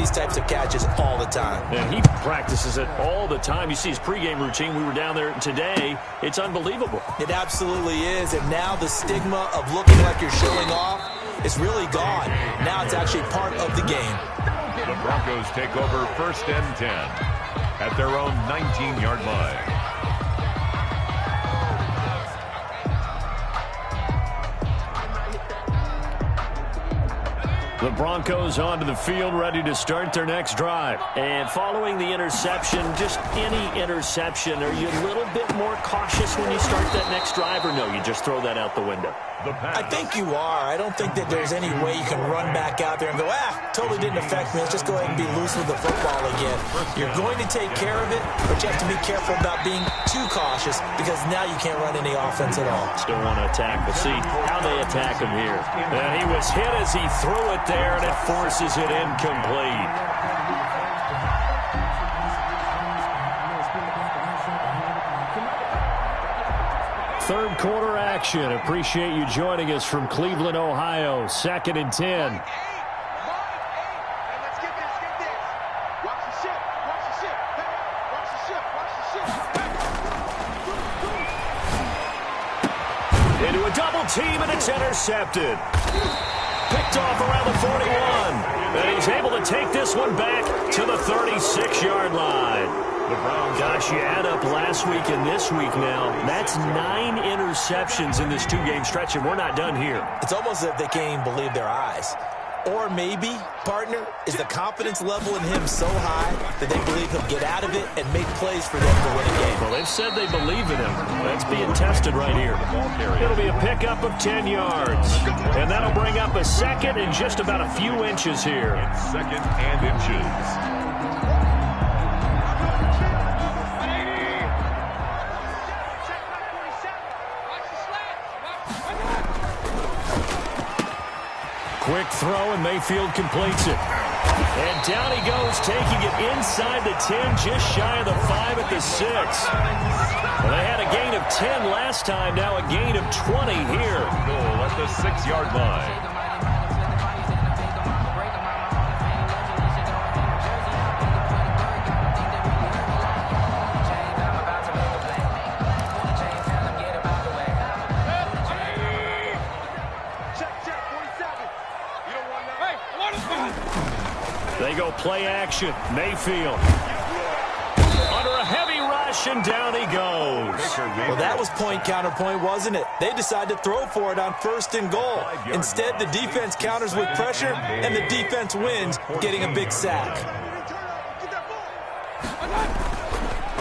these types of catches all the time. And he practices it all the time. You see his pregame routine. We were down there today. It's unbelievable. It absolutely is. And now the stigma of looking like you're showing off is really gone. Now it's actually part of the game. The Broncos take over 1st and 10 at their own 19-yard line. The Broncos onto the field, ready to start their next drive. And following the interception, just any interception, are you a little bit more cautious when you start that next drive, or no, you just throw that out the window? I think you are. I don't think that there's any way you can run back out there and go, totally didn't affect me. Let's just go ahead and be loose with the football again. You're going to take care of it, but you have to be careful about being too cautious because now you can't run any offense at all. Still want to attack. We'll see how they attack him here. And he was hit as he threw it there, and it forces it incomplete. Third quarter action. Appreciate you joining us from Cleveland, Ohio. 2nd and 10. Into a double team, and it's intercepted. Picked off around the 41. And he's able to take this one back to the 36-yard line. Gosh, you add up last week and this week now. That's 9 interceptions in this 2-game stretch, and we're not done here. It's almost as if they can't even believe their eyes. Or maybe, partner, is the confidence level in him so high that they believe he'll get out of it and make plays for them to win a game. Well, they've said they believe in him. That's being tested right here. It'll be a pickup of 10 yards. And that'll bring up a 2nd and just about a few inches here. 2nd and inches. Quick throw, and Mayfield completes it. And down he goes, taking it inside the 10, just shy of the 5 at the 6. Well, they had a gain of 10 last time, now a gain of 20 here. Goal at the 6-yard line. They go play action. Mayfield. Under a heavy rush, and down he goes. Well, that was point counterpoint, wasn't it? They decided to throw for it on 1st and goal. Instead, the defense counters with pressure, and the defense wins, getting a big sack.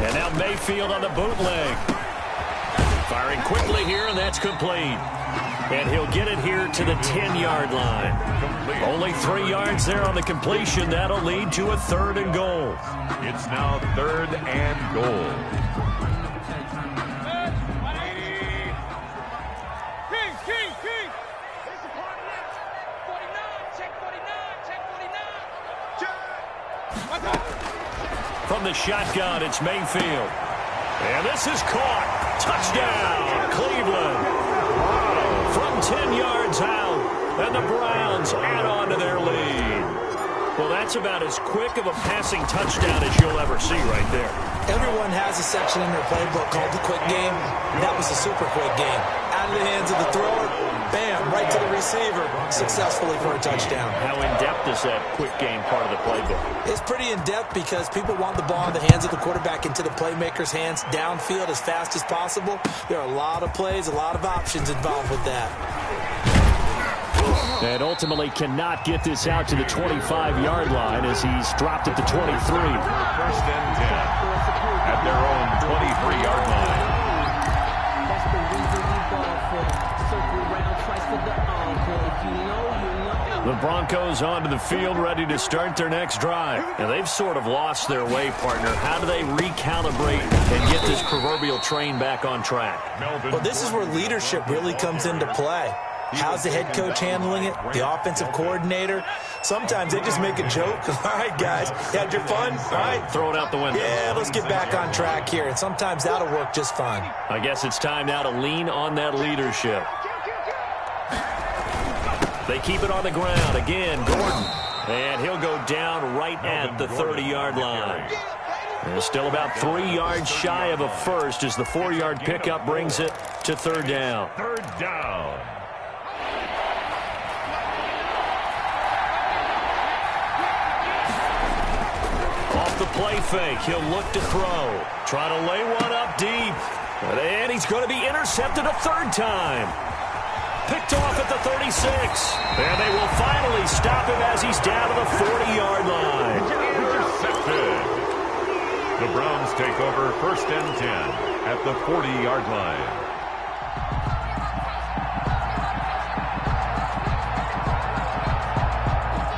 And now Mayfield on the bootleg. Firing quickly here, and that's complete. And he'll get it here to the 10-yard line. Only 3 yards there on the completion. That'll lead to a 3rd and goal. It's now 3rd and goal. From the shotgun, it's Mayfield. And this is caught. Touchdown, Cleveland. From 10 yards out, and the Browns add on to their lead. Well, that's about as quick of a passing touchdown as you'll ever see right there. Everyone has a section in their playbook called the quick game. That was a super quick game. Out of the hands of the thrower, bam, right to the receiver, successfully for a touchdown. How in-depth is that quick game part of the playbook? It's pretty in-depth because people want the ball in the hands of the quarterback into the playmaker's hands downfield as fast as possible. There are a lot of plays, a lot of options involved with that. And ultimately cannot get this out to the 25-yard line as he's dropped at the 23. 1st and 10 at their own 23-yard line. The Broncos onto the field, ready to start their next drive. And they've sort of lost their way, partner. How do they recalibrate and get this proverbial train back on track? Well, this is where leadership really comes into play. How's the head coach handling it? The offensive coordinator? Sometimes they just make a joke. All right, guys, you had your fun? All right. Throw it out the window. Yeah, let's get back on track here. And sometimes that'll work just fine. I guess it's time now to lean on that leadership. They keep it on the ground. Again, Gordon. And he'll go down right at the 30-yard line. And still about 3 yards shy of a first as the 4-yard pickup brings it to third down. Third down. Off the play fake, he'll look to throw. Try to lay one up deep. And he's going to be intercepted a third time. Picked off at the 36. And they will finally stop him as he's down to the 40-yard line. Intercepted. The Browns take over first and 10 at the 40-yard line.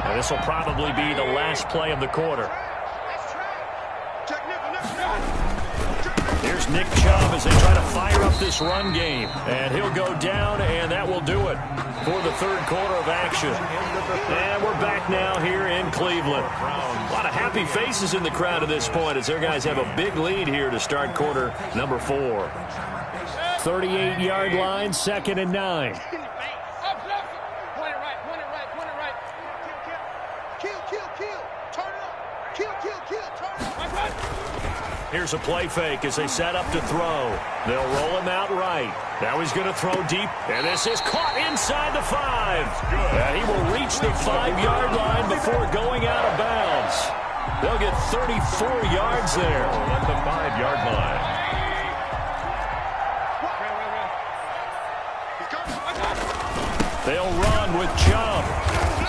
And this will probably be the last play of the quarter. Here's Nick Chubb as they try to fire up this run game. And he'll go down, and that will do it for the third quarter of action. And we're back now here in Cleveland. A lot of happy faces in the crowd at this point as their guys have a big lead here to start quarter number 4. 38-yard line, 2nd and 9. Here's a play fake as they set up to throw. They'll roll him out right. Now he's going to throw deep, and this is caught inside the 5. And he will reach the 5-yard line before going out of bounds. They'll get 34 yards there. At the 5-yard line. They'll run with Chubb.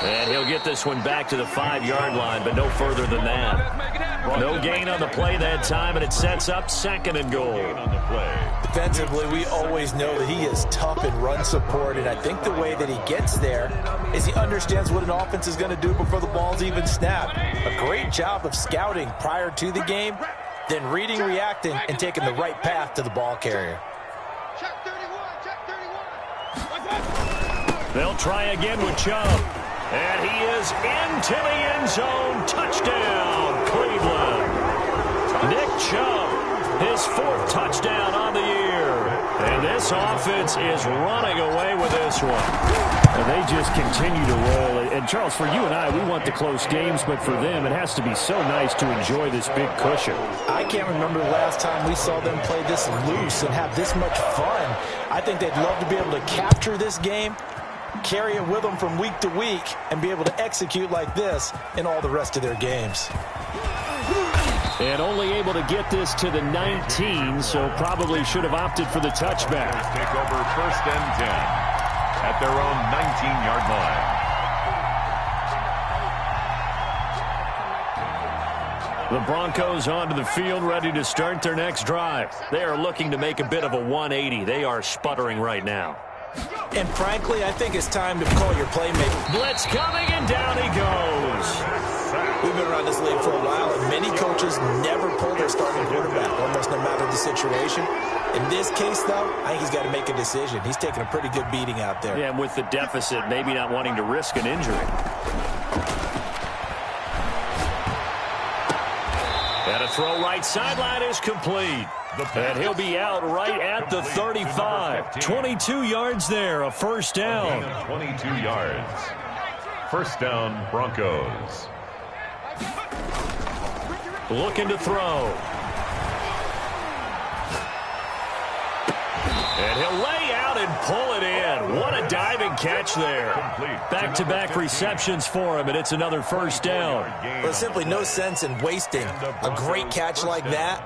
And he'll get this one back to the 5-yard line, but no further than that. No gain on the play that time, and it sets up 2nd and goal. Defensively, we always know that he is tough in run support, and I think the way that he gets there is he understands what an offense is going to do before the ball's even snapped. A great job of scouting prior to the game, then reading, reacting, and taking the right path to the ball carrier. They'll try again with Chubb. And he is into the end zone. Touchdown, Cleveland. Nick Chubb, his 4th touchdown on the year. And this offense is running away with this one. And they just continue to roll. And, Charles, for you and I, we want the close games, but for them, it has to be so nice to enjoy this big cushion. I can't remember the last time we saw them play this loose and have this much fun. I think they'd love to be able to capture this game, carry it with them from week to week, and be able to execute like this in all the rest of their games. And only able to get this to the 19, so probably should have opted for the touchback. Take over first and 10 at their own 19-yard line. The Broncos onto the field, ready to start their next drive. They are looking to make a bit of a 180. They are sputtering right now. And frankly, I think it's time to call your playmaker. Blitz coming, and down he goes. We've been around this league for a while, and many coaches never pull their starting quarterback, almost no matter the situation. In this case, though, I think he's got to make a decision. He's taking a pretty good beating out there. Yeah, and with the deficit, maybe not wanting to risk an injury. And a throw right sideline is complete. And he'll be out right at the 35. 22 yards there, a first down. 22 yards. First down, Broncos. Looking to throw. And he'll lay out and pull it in. What a diving catch there. Back-to-back receptions for him, and it's another first down. There's simply no sense in wasting a great catch like that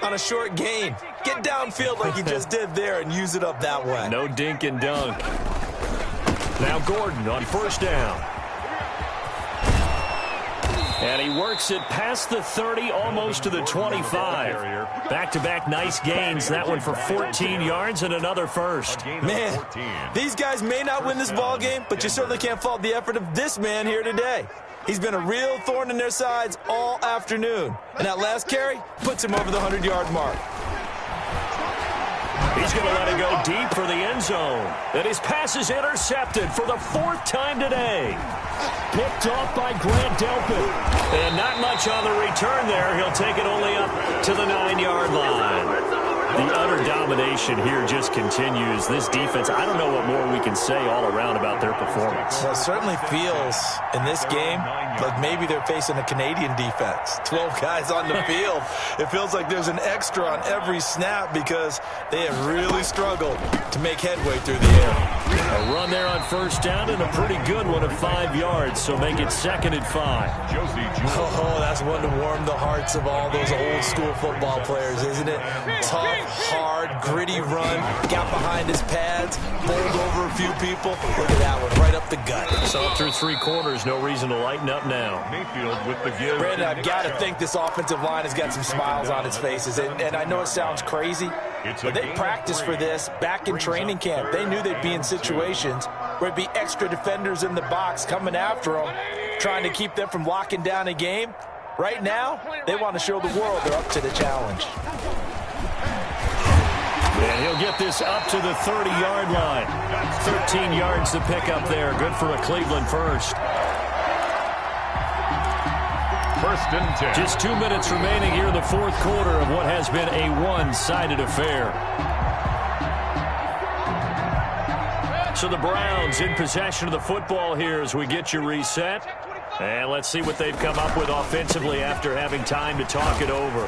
on a short gain. Get downfield like he just did there and use it up that way. No dink and dunk. Now Gordon on first down. And he works it past the 30, almost to the 25. Back-to-back nice gains. That one for 14 yards and another first. Man, these guys may not win this ball game, but you certainly can't fault the effort of this man here today. He's been a real thorn in their sides all afternoon. And that last carry puts him over the 100-yard mark. He's going to let it go deep for the end zone. And his pass is intercepted for the 4th time today. Picked off by Grant Delpit. And not much on the return there. He'll take it only up to the 9-yard line. The utter domination here just continues. This defense, I don't know what more we can say all around about their performance. Well, it certainly feels in this game like maybe they're facing a Canadian defense. 12 guys on the field. It feels like there's an extra on every snap because they have really struggled to make headway through the air. A run there on first down and a pretty good one of 5 yards, so make it 2nd and 5. Oh, that's one to warm the hearts of all those old school football players, isn't it? Tough, hard, gritty run, got behind his pads, bowled over a few people. Look at that one, right up the gut. So through 3 quarters, no reason to lighten up now. Mayfield with the give. Brandon, I've got to think this offensive line has got some smiles on its faces, and I know it sounds crazy, but they practiced for this back in training camp. They knew they'd be in situations where it'd be extra defenders in the box coming after them, trying to keep them from locking down a game. Right now, they want to show the world they're up to the challenge. And he'll get this up to the 30-yard line. 13 yards to pick up there. Good for a Cleveland first. 1st and 10. Just 2 minutes remaining here in the 4th quarter of what has been a one-sided affair. So the Browns in possession of the football here as we get you reset. And let's see what they've come up with offensively after having time to talk it over.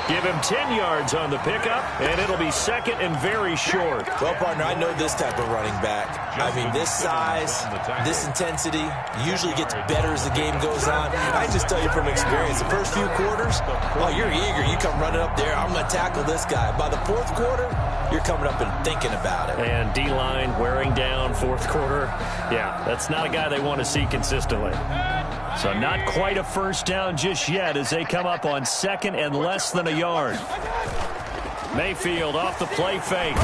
Give him 10 yards on the pickup, and it'll be 2nd and very short. Well, partner, I know this type of running back. I mean, this size, this intensity usually gets better as the game goes on. I just tell you from experience, the first few quarters, oh, you're eager. You come running up there, I'm going to tackle this guy. By the 4th quarter, you're coming up and thinking about it. And D-line wearing down 4th quarter. Yeah, that's not a guy they want to see consistently. So not quite a first down just yet as they come up on 2nd and less than a yard. Mayfield off the play fake.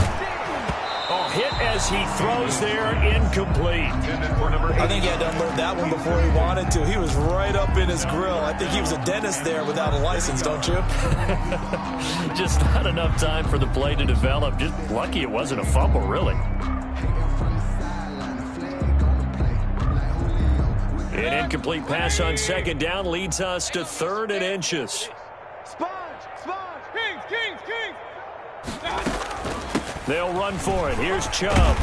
Oh, hit as he throws there, incomplete. I think he had to unload that one before he wanted to. He was right up in his grill. I think he was a dentist there without a license, don't you? Just not enough time for the play to develop. Just lucky it wasn't a fumble, really. An incomplete pass on 2nd down leads us to 3rd and inches. They'll run for it. Here's Chubb.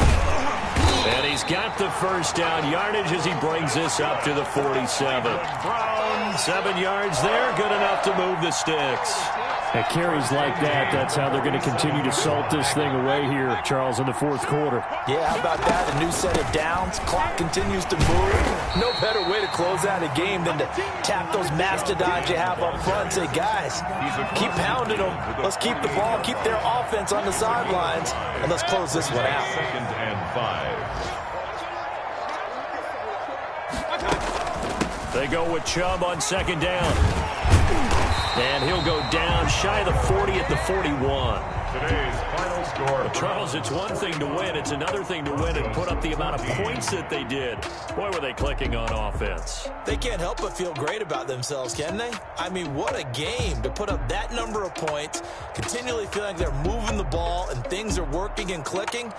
And he's got the first down yardage as he brings this up to the 47. Brown, 7 yards there. Good enough to move the sticks. At carries like that, that's how they're going to continue to salt this thing away here, Charles, in the 4th quarter. Yeah, how about that? A new set of downs. Clock continues to move. No better way to close out a game than to tap those mastodons you have up front and say, guys, keep pounding them. Let's keep the ball, keep their offense on the sidelines, and let's close this one out. 2nd and 5. They go with Chubb on 2nd down. And he'll go down shy of the 40 at the 41. Today's final score. Charles, it's one thing to win. It's another thing to win and put up the amount of points that they did. Boy, were they clicking on offense. They can't help but feel great about themselves, can they? I mean, what a game to put up that number of points, continually feeling like they're moving the ball and things are working and clicking.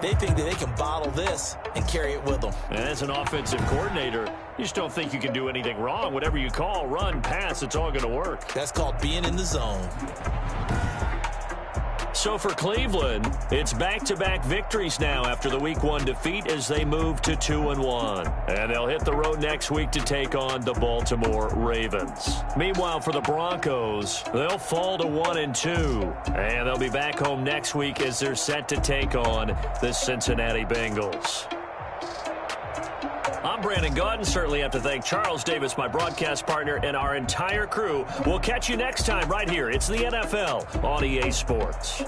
They think that they can bottle this and carry it with them. And as an offensive coordinator, you just don't think you can do anything wrong. Whatever you call, run, pass, it's all going to work. That's called being in the zone. So for Cleveland, it's back-to-back victories now after the Week 1 defeat as they move to 2-1. And they'll hit the road next week to take on the Baltimore Ravens. Meanwhile, for the Broncos, they'll fall to 1-2. And they'll be back home next week as they're set to take on the Cincinnati Bengals. I'm Brandon Gaudin. Certainly have to thank Charles Davis, my broadcast partner, and our entire crew. We'll catch you next time right here. It's the NFL on EA Sports.